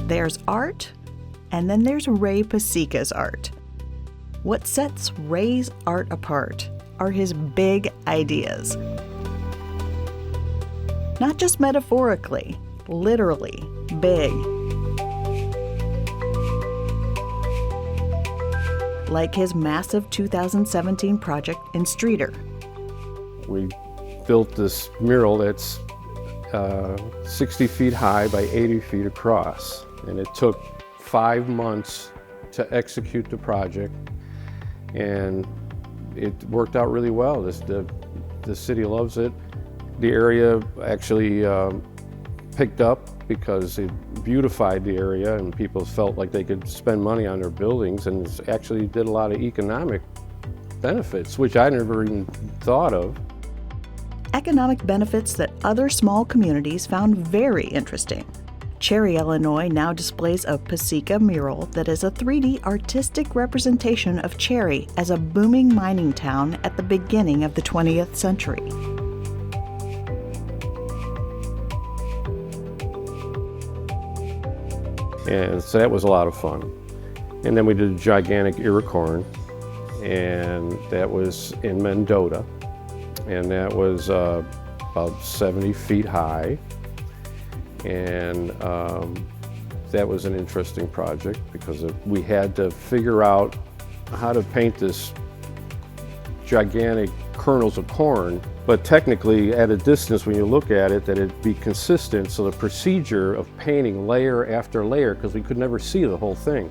There's art, and then there's Ray Pasieka's art. What sets Ray's art apart are his big ideas. Not just metaphorically, literally big. Like his massive 2017 project in Streator. We built this mural that's 60 feet high by 80 feet across. And it took 5 months to execute the project. And it worked out really well. The city loves it. The area actually picked up because it beautified the area and people felt like they could spend money on their buildings, and it actually did a lot of economic benefits, which I never even thought of. Economic benefits that other small communities found very interesting. Cherry, Illinois now displays a Pasieka mural that is a 3D artistic representation of Cherry as a booming mining town at the beginning of the 20th century. And so that was a lot of fun. And then we did a gigantic Iroquois, and that was in Mendota. And that was about 70 feet high. And that was an interesting project because we had to figure out how to paint this gigantic kernels of corn, but technically at a distance when you look at it, that it'd be consistent. So the procedure of painting layer after layer, because we could never see the whole thing.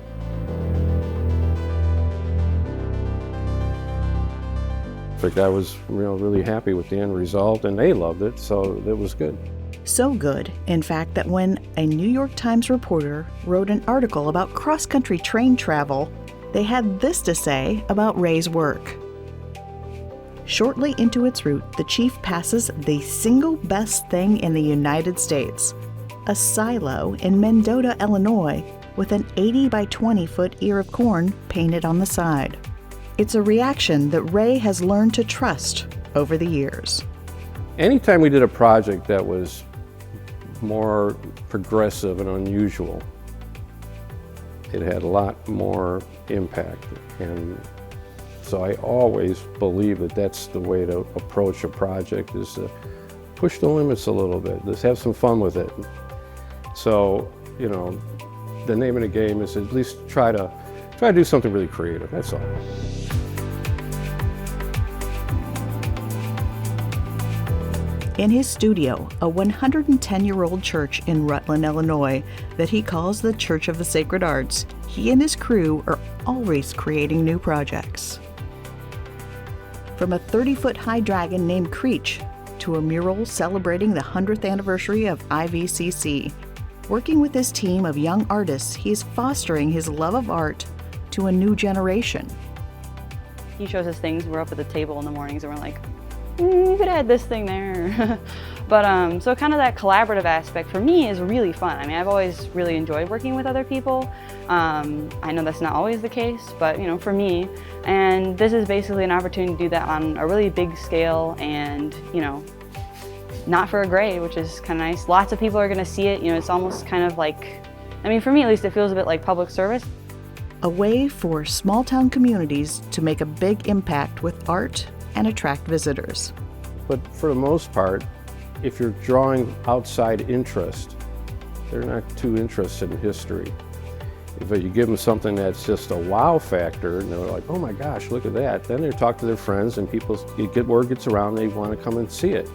In fact, I was really happy with the end result, and they loved it, so it was good. So good, in fact, that when a New York Times reporter wrote an article about cross-country train travel, they had this to say about Ray's work. Shortly into its route, the chief passes the single best thing in the United States, a silo in Mendota, Illinois, with an 80 by 20 foot ear of corn painted on the side. It's a reaction that Ray has learned to trust over the years. Anytime we did a project that was more progressive and unusual, it had a lot more impact. And so I always believe that that's the way to approach a project, is to push the limits a little bit, just have some fun with it. So, the name of the game is at least try to do something really creative, that's all. In his studio, a 110-year-old church in Rutland, Illinois, that he calls the Church of the Sacred Arts, he and his crew are always creating new projects. From a 30-foot high dragon named Creech to a mural celebrating the 100th anniversary of IVCC, working with his team of young artists, he's fostering his love of art to a new generation. He shows us things. We're up at the table in the mornings and we're like, you could add this thing there. But so kind of that collaborative aspect for me is really fun. I mean, I've always really enjoyed working with other people. I know that's not always the case, but for me, and this is basically an opportunity to do that on a really big scale and, not for a grade, which is kind of nice. Lots of people are going to see it. It's almost kind of like, for me at least, it feels a bit like public service. A way for small-town communities to make a big impact with art and attract visitors. But for the most part, if you're drawing outside interest, they're not too interested in history. If you give them something that's just a wow factor, and they're like, oh my gosh, look at that, then they talk to their friends and word gets around, they want to come and see it.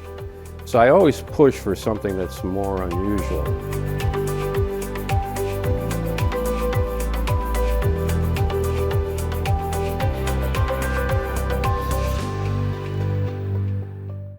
So I always push for something that's more unusual.